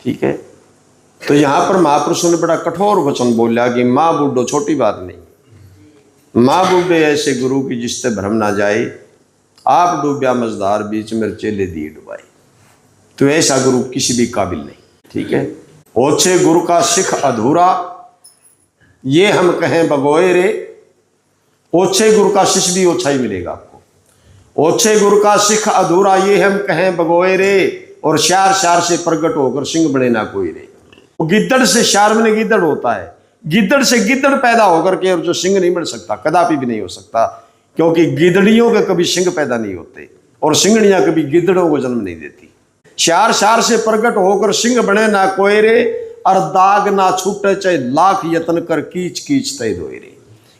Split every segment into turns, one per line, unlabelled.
ठीक है। तो यहाँ पर महापुरुषों ने बड़ा कठोर वचन बोला कि माँ बूढ़ो छोटी बात नहीं, माँ बूढ़े ऐसे गुरु की जिससे भ्रम ना जाए, आप डूब्या मझधार बीच में चेले दिए डुबाए। तो ऐसा गुरु किसी भी काबिल नहीं। ठीक है। ओछे गुरु का सिख अधूरा, ये हम कहें बगोए रे। ओछे गुरु का शिष्य भी ओछा ही मिलेगा आपको। ओछे गुरु का सिख अधूरा, ये हम कहें बगोए रे। और शार शार से प्रगट होकर सिंह बने ना कोई रे। गिद्दड़ से शार में गिद्दड़ होता है, गिद्दड़ से गिद्दड़ पैदा होकर के और जो सिंह नहीं बन सकता, कदापि भी नहीं हो सकता, क्योंकि गिदड़ियों के कभी सिंह पैदा नहीं होते और सिंगड़ियां कभी गिद्दड़ों को जन्म नहीं देती। शार शार से प्रगट होकर सिंह बने ना कोई रे, और दाग ना छूटे चाहे लाख यत्न कर कीच कीच तय धोए रे।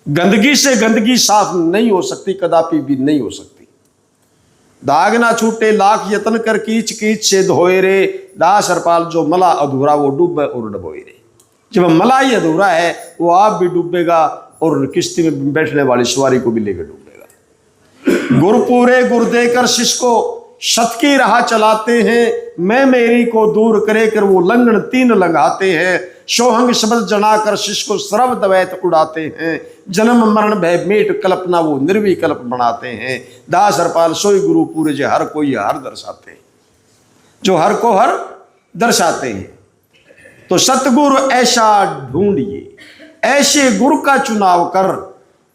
गंदगी से गंदगी साफ नहीं हो सकती, कदापि भी नहीं हो सकती। दाग ना छूटे लाख यत्न कर कीच कीच से धोए रे। दास हरपाल जो मला अधूरा वो डूबे और डबोए रे। जब मला ही अधूरा है वो आप भी डूबेगा और किश्ती में बैठने वाली सवारी को भी लेकर डूबेगा। गुरु पूरे गुरु देकर शिष्य को सत की राह चलाते हैं, मैं मेरी को दूर करे कर वो लंगन तीन लगाते हैं। सोहंग शब्द जनाकर शिष्य को श्रव द्वैत उड़ाते हैं, जन्म मरण भय मेट कल्पना वो निर्विकल्प बनाते हैं। दास हरपाल सोई गुरु पूरे जो हर कोई हर दर्शाते हैं, जो हर को हर दर्शाते हैं। तो सतगुरु ऐसा ढूंढिए, ऐसे गुरु का चुनाव कर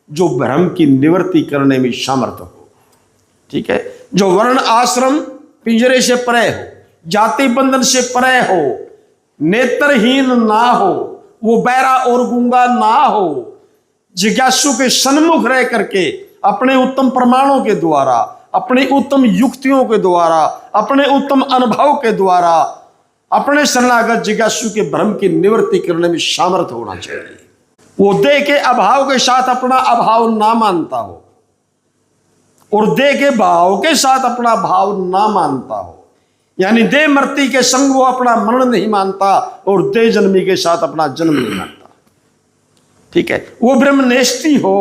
जो भ्रम की निवृत्ति करने में समर्थ हो। ठीक है। जो वर्ण आश्रम पिंजरे से परे हो, जाति बंधन से परे हो, नेत्रहीन ना हो, वो बैरा और गूंगा ना हो, जिज्ञासु के सन्मुख रह करके अपने उत्तम प्रमाणों के द्वारा, अपनी उत्तम युक्तियों के द्वारा, अपने उत्तम अनुभव के द्वारा अपने शरणागत जिज्ञासु के भ्रम की निवृत्ति करने में सामर्थ होना चाहिए। वो देह के अभाव के साथ अपना अभाव ना मानता हो और देह के भाव के साथ अपना भाव ना मानता हो, यानी देह मृत्यु के संग वो अपना मरण नहीं मानता और देह जन्मी के साथ अपना जन्म नहीं मानता। ठीक है। वो ब्रह्मनेष्ठी हो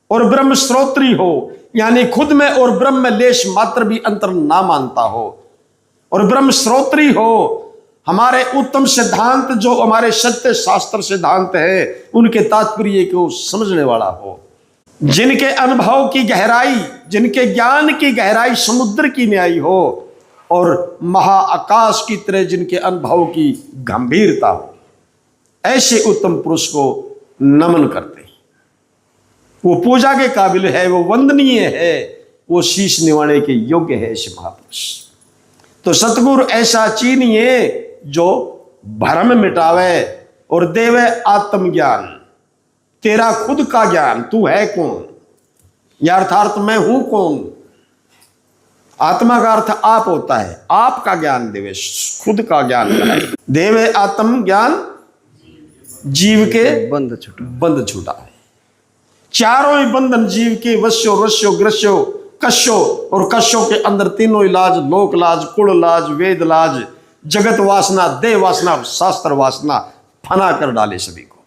और ब्रह्म श्रोत्री हो, यानी खुद में और ब्रह्म में लेश मात्र भी अंतर ना मानता हो और ब्रह्म श्रोत्री हो। हमारे उत्तम सिद्धांत जो हमारे सत्य शास्त्र सिद्धांत है उनके तात्पर्य को समझने वाला हो, जिनके अनुभव की गहराई, जिनके ज्ञान की गहराई समुद्र की न्यायी हो और महाआकाश की तरह जिनके अनुभव की गंभीरता हो, ऐसे उत्तम पुरुष को नमन करते हैं। वो पूजा के काबिल है, वो वंदनीय है, वो शीश निवाने के योग्य है ऐसे महापुरुष। तो सतगुरु ऐसा चीनिए जो भ्रम मिटावे और देवे आत्मज्ञान, तेरा खुद का ज्ञान, तू है कौन, या अर्थात मैं हूं कौन। आत्मा का अर्थ आप होता है, आपका ज्ञान देवे, खुद का ज्ञान कराए। देवे आत्म ज्ञान, जीव के बंध छूटा है। चारों ही बंधन जीव के वश्यो रस्यो ग्रस्यो कश्यो, और कश्यो के अंदर तीनों इलाज, लोक लाज, कुल लाज, वेद लाज, जगत वासना, देह वासना, शास्त्र वासना फना कर डाले सभी को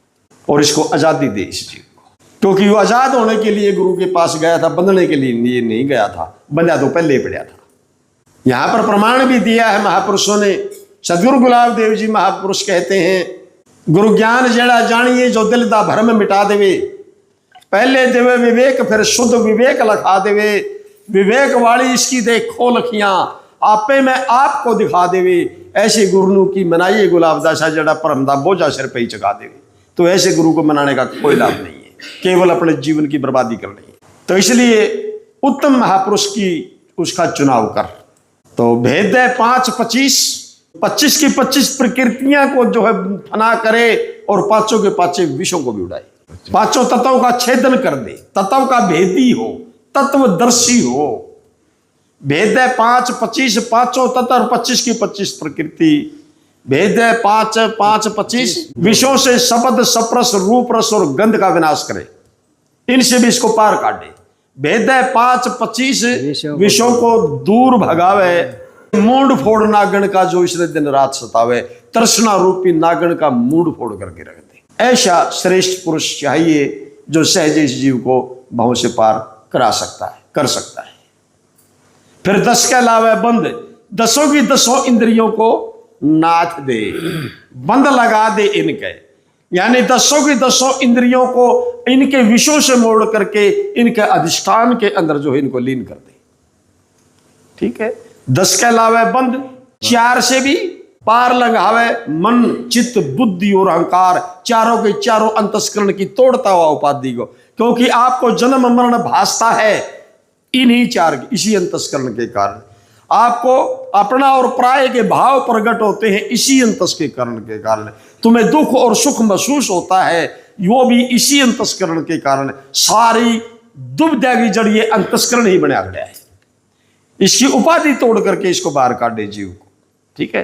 और इसको आजादी दे इस जीव को। क्योंकि वो आजाद होने के लिए गुरु के पास गया था, बंधने के लिए नहीं गया था, बंधा तो पहले ही पड़ा था। यहां पर प्रमाण भी दिया है महापुरुषों ने। सदगुरु गुलाब देव जी महापुरुष कहते हैं, गुरु ज्ञान जड़ा जानिए जो दिल दा भरम मिटा देवे, पहले देवे विवेक फिर शुद्ध विवेक लखा देवे, विवेक वाली इसकी देखो लखियां आपे में आपको दिखा देवे। ऐसे गुरु की मनाइए गुलाबदासा जड़ा परम दा बोझा सिर पे ही चका देवे। तो ऐसे गुरु को मनाने का कोई लाभ नहीं है, केवल अपने जीवन की बर्बादी करनी है। तो इसलिए उत्तम महापुरुष की उसका चुनाव कर। तो भेद है 5-25, 25 की 25 प्रकृतियां को जो है फना करे और पांचों के पांचों विषयों को भी उड़ाए, पांचों तत्वों का छेदन कर दे, तत्व का भेदी हो, तत्वदर्शी हो। भेद है 5-25, पांचों तत्व और 25 की 25 प्रकृति। भेद है 5-5-25 विषयों से शब्द सप्रस रूप रस और गंध का विनाश करे, इनसे भी इसको पार काटे। भेद है 5-25 विषयों को दूर भगावे, मूड फोड़ नागण का जो इसने दिन रात सतावे, तृष्णा रूपी नागण का मूड फोड़ करके रख दे। ऐसा श्रेष्ठ पुरुष चाहिए जो सहज इस जीव को भाव से पार करा सकता है, कर सकता है। फिर 10 के अलावा बंद, 10 की 10 इंद्रियों को नाथ दे, बंद लगा दे इनके, यानी दसों की दसों इंद्रियों को इनके विषयों से मोड़ करके इनके अधिष्ठान के अंदर जो है इनको लीन कर दे। ठीक है, 10 के अलावा बंद, 4 से भी पार लगावे, मन चित्त बुद्धि और अहंकार चारों के चारों अंतस्करण की तोड़ता हुआ उपाधि को, क्योंकि आपको जन्म मरण भासता है इन्हीं 4 इसी अंतस्करण के कारण, आपको अपना और पराये के भाव प्रकट होते हैं इसी अंतस्करण के कारण, तुम्हें दुख और सुख महसूस होता है वो भी इसी अंतस्करण के कारण। सारी दुविधा की जड़ ये अंतस्करण ही बना गया है, इसकी उपाधि तोड़ करके इसको बाहर काटे जीव को। ठीक है,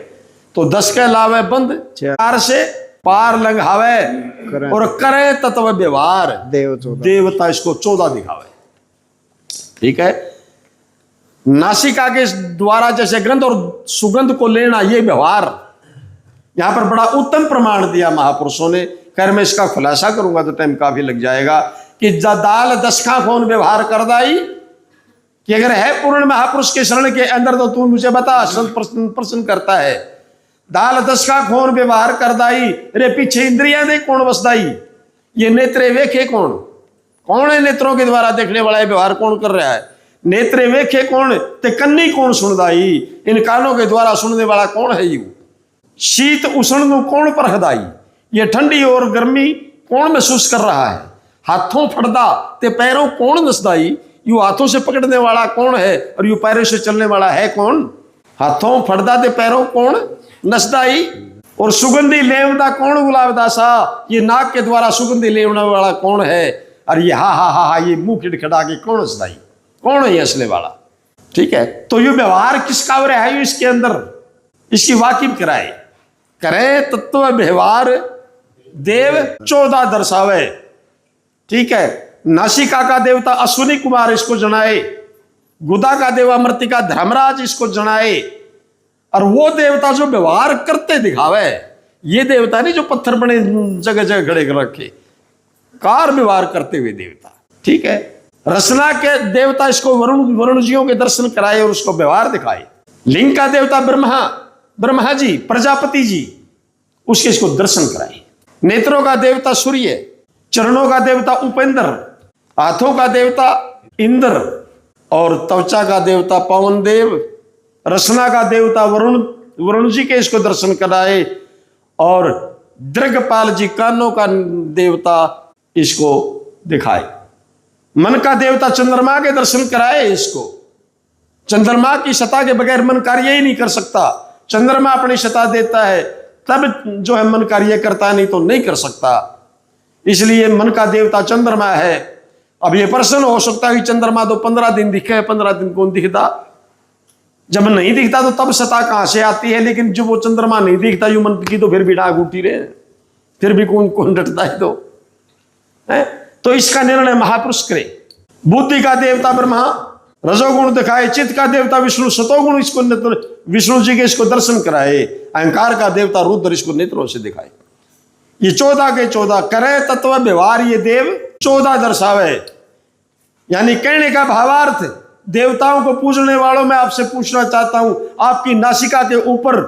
तो 10 के अलावा बंद, 4 से पार लंघावे और करे तत्व व्यवहार, देवता इसको 14 दिखावे। ठीक है, नासिका के द्वारा जैसे गंध और सुगंध को लेना ये व्यवहार, यहां पर बड़ा उत्तम प्रमाण दिया महापुरुषों ने। खैर मैं इसका खुलासा करूंगा तो टाइम काफी लग जाएगा कि दाल 10 खा कौन व्यवहार कर दाई, कि अगर है पूर्ण महापुरुष के शरण के अंदर तो तू मुझे बता, संत प्रश्न करता है। दाल 10 का कौन व्यवहार कर दाई, रे पीछे इंद्रियां दे कौन बसदाई, ये नेत्रे वेखे कौन, कौन है नेत्रों के द्वारा देखने वाला व्यवहार कौन कर रहा है, नेत्रे वेखे कौन, ते कन्नी कौन सुनदाई, इन कानों के द्वारा सुनने वाला कौन है यू, शीत उष्ण कौन परखदाई, ये ठंडी और गर्मी कौन महसूस कर रहा है, हाथों फड़दा ते पैरों कौन नसदाई, यू हाथों से पकड़ने वाला कौन है और यू पैरों से चलने वाला है कौन, हाथों फड़दा ते पैरों कौन नसदाई, और सुगंधी लेवदा कौन गुलाबदासा, ये नाक के द्वारा सुगंधी लेवने वाला कौन है, और ये हा हा हा हा ये मुंह खिड़खिड़ा के कौन हंसदाई, कौन है ये हंसने वाला। ठीक है, तो ये व्यवहार किसका हो रहा है इसके अंदर, इसकी वाकिफ कराए, करे तत्व व्यवहार देव 14 दर्शावे। ठीक है, नासिका का देवता अश्विनी कुमार इसको जनाए, गुदा का देवा मृतिका धर्मराज इसको जनाए, और वो देवता जो व्यवहार करते दिखावे, ये देवता नहीं जो पत्थर बने जगह जगह खड़े कर रखे, कार व्यवहार करते हुए देवता। ठीक है, रचना के देवता इसको वरुण जियों के दर्शन कराए और उसको व्यवहार दिखाए। लिंग का देवता ब्रह्मा जी प्रजापति जी, उसके इसको दर्शन कराए। नेत्रों का देवता सूर्य, चरणों का देवता उपेंद्र, हाथों का देवता इंद्र, और त्वचा का देवता पवन देव, रचना का देवता वरुण जी के इसको दर्शन कराए, और दृगपाल जी कानों का देवता इसको दिखाए। मन का देवता चंद्रमा के दर्शन कराए इसको, चंद्रमा की सत्ता के बगैर मन कार्य ही नहीं कर सकता, चंद्रमा अपनी सत्ता देता है तब जो है मन कार्य करता, नहीं तो नहीं कर सकता, इसलिए मन का देवता चंद्रमा है। अब ये प्रश्न हो सकता है कि चंद्रमा तो 15 दिन दिखे, 15 दिन कौन दिखता, जब नहीं दिखता तो तब सत्ता कहां से आती है, लेकिन जब वो चंद्रमा नहीं दिखता यू मन की तो फिर भी डाक उठी रहे, फिर भी कौन कौन डटता है तो है? तो इसका निर्णय महापुरुष करे। बुद्धि का देवता ब्रह्मा रजोगुण दिखाए, चित्त का देवता विष्णु सतोगुण इसको विष्णु जी के इसको दर्शन कराए, अहंकार का देवता रुद्र इसको नेत्रों से दिखाए। ये 14 के 14 करे तत्व व्यवहार ये देव 14 दर्शावे, यानी कहने का भावार्थ देवताओं को पूजने वालों में आपसे पूछना चाहता हूं, आपकी नासिका के ऊपर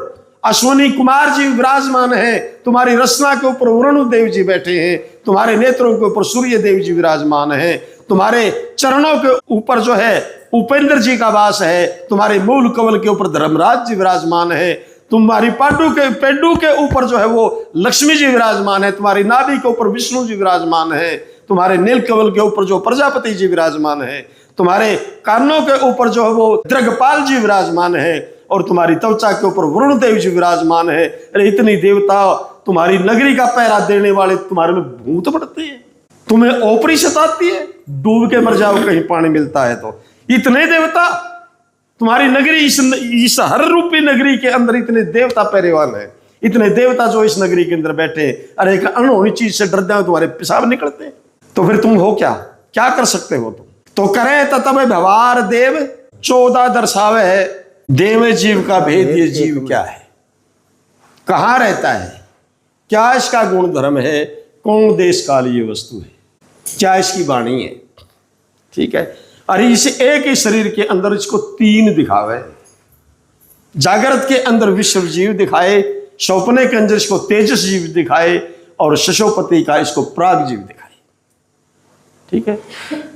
अश्विनी कुमार जी विराजमान है, तुम्हारी रचना के ऊपर वरुण देव जी बैठे हैं, तुम्हारे नेत्रों के ऊपर सूर्य देव जी विराजमान है, तुम्हारे चरणों के ऊपर जो है उपेंद्र जी का वास है, तुम्हारे मूल कवल के ऊपर धर्मराज जी विराजमान है, तुम्हारी पेडू के ऊपर जो है वो लक्ष्मी जी विराजमान है, तुम्हारी नाभि के ऊपर विष्णु जी विराजमान है, तुम्हारे नील कवल के ऊपर जो प्रजापति जी विराजमान है, तुम्हारे कानों के ऊपर जो है वो दृगपाल जी विराजमान है, और तुम्हारी त्वचा के ऊपर वरुण देव जी विराजमान है। अरे इतनी देवता, तुम्हारी नगरी का पहरा देने वाले तुम्हारे में भूत पड़ते हैं, तुम्हें ओपरी सताती है, डूब के मर जाओ कहीं पानी मिलता है तो। इतने देवता तुम्हारी नगरी, इस हर रूपी नगरी के अंदर इतने देवता पहरेवान है, इतने देवता जो इस नगरी के अंदर बैठे, अरे एक अनहोनी चीज से डर जाओ तुम्हारे पेशाब निकलते, तो फिर तुम हो क्या कर सकते हो तुम। तो करे तत्व व्यवहार देव 14 दर्शावे है, देव जीव का भेद, ये जीव क्या है, कहाँ रहता है, क्या इसका गुण धर्म है, कौन देश काल ये वस्तु है, क्या इसकी वाणी है। ठीक है, अरे इसे एक ही शरीर के अंदर इसको 3 दिखावे, जागृत के अंदर विश्व जीव दिखाए, सौपने के अंदर इसको तेजस जीव दिखाए, और शशोपति का इसको प्राग जीव दिखाए। ठीक है,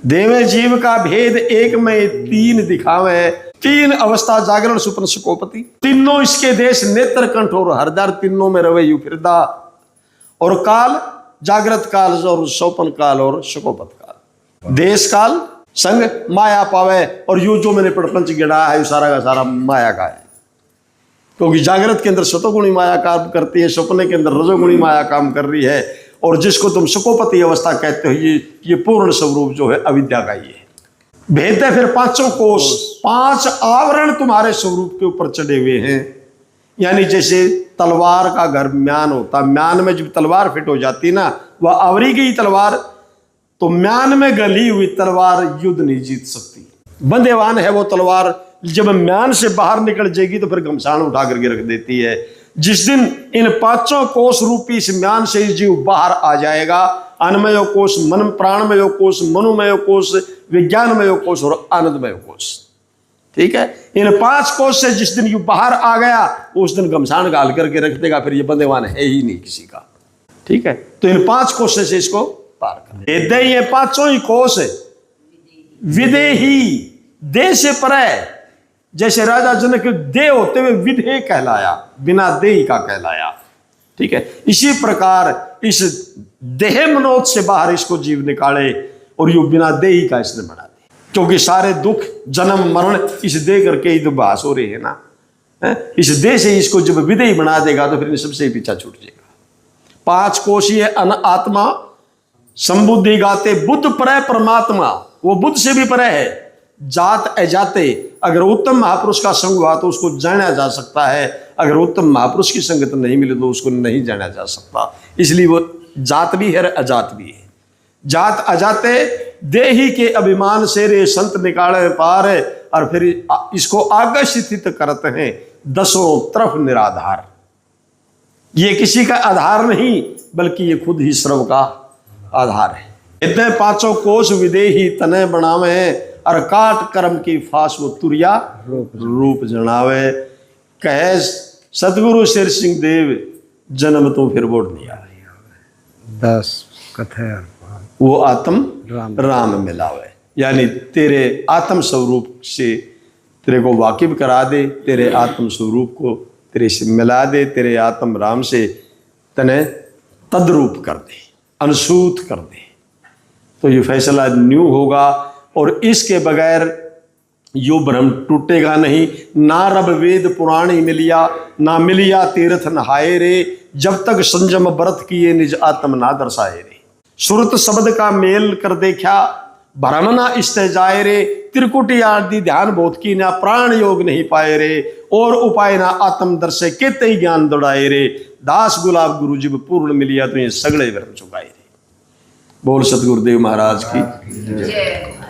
देवे जीव का भेद एक में तीन दिखावे, तीन अवस्था जागरण सुपन शकोपति, तीनों इसके देश नेत्र कंठ और हरदर, तीनों में रवे यू फिरदा, और काल जागृत काल और सौपन काल और शकोपत काल। देश काल संग माया पावे, और यू जो मैंने प्रपंच गिराया है सारा का सारा माया का है, क्योंकि जागृत के अंदर सतोगुणी माया काम करती है, सपने के अंदर रजोगुणी माया काम कर रही है, और जिसको तुम शकोपति अवस्था कहते हो ये पूर्ण स्वरूप जो है अविद्या का ही है। भेद है फिर पांचों कोष, पांच आवरण तुम्हारे स्वरूप के ऊपर चढ़े हुए हैं। यानी जैसे तलवार का घर म्यान होता, म्यान में जब तलवार फिट हो जाती ना, वह आवरी गई तलवार, तो म्यान में गली हुई तलवार युद्ध नहीं जीत सकती। बंदेवान है वो तलवार, जब म्यान से बाहर निकल जाएगी तो फिर घमसान उठा करके रख देती है। जिस दिन इन पांचों कोष रूपी इस म्यान से जीव बाहर आ जाएगा, अन्नमय कोष, मन प्राणमय कोष, मनोमय कोष, विज्ञानमय कोष और आनंदमय कोष। ठीक है, इन पांच कोष से जिस दिन यू बाहर आ गया, उस दिन घमसान गाल करके रख देगा, फिर ये बंदेवान है ही नहीं किसी का। ठीक है, तो इन पांच कोष से इसको पार कर, ये पांचों ही कोष विदेही, देह से परे। जैसे राजा जनक देह होते हुए विधेय कहलाया, बिना देही का कहलाया। ठीक है, इसी प्रकार इस देह मनोद से बाहर इसको जीव निकाले, और यू बिना देही का इसने बना दे, क्योंकि सारे दुख जन्म मरण इस देह करके ही तो बास हो रहे हैं ना। इस देह से इसको जब विधेय बना देगा तो फिर इन सबसे पीछा छूट जाएगा। पांच कोशीय अन आत्मा संबुद्धि गाते, बुद्ध परे परमात्मा, वो बुद्ध से भी परे है। जात अजाते, अगर उत्तम महापुरुष का संग हुआ तो उसको जाना जा सकता है, अगर उत्तम महापुरुष की संगत नहीं मिले तो उसको नहीं जाना जा सकता। इसलिए वो जात भी है, अजात भी है। जात अजाते देही के अभिमान से रे संत निकाले पार, और फिर इसको आगे स्थित करते हैं दसों तरफ निराधार। ये किसी का आधार नहीं, बल्कि ये खुद ही सर्व का आधार है। इतने पांचों कोष विदेही तने बनावे, और काट कर्म की फास वो तुरिया रूप जनावे। कहे सतगुरु शेर सिंह देव, जन्म तो फिर वोट नहीं आवे,
दस कथे
वो आत्म राम मिलावे। यानी तेरे आत्म स्वरूप से तेरे को वाकिफ करा दे, तेरे आत्म स्वरूप को तेरे से मिला दे, तेरे आत्म राम से तने तद्रूप कर दे, अनुसूत कर दे, तो ये फैसला न्यू होगा। और इसके बगैर यो भ्रम टूटेगा नहीं। ना रब वेद पुराण ही मिलिया, ना मिलिया तीर्थ नहाए रे, जब तक संयम व्रत किए निज आत्म ना दर्शाए रे। सुरत शब्द का मेल कर देखा, भ्रम ना इस्ते जाए रे, त्रिकुटी आदि ध्यान बोध की ना, प्राण योग नहीं पाए रे, और उपाय ना आत्म दर्शे केते ही ज्ञान दौड़ाए रे। दास गुलाब गुरु जब पूर्ण मिलिया तो ये सगड़े भ्रम चुकाए रे। बोल सतगुरुदेव महाराज की जय।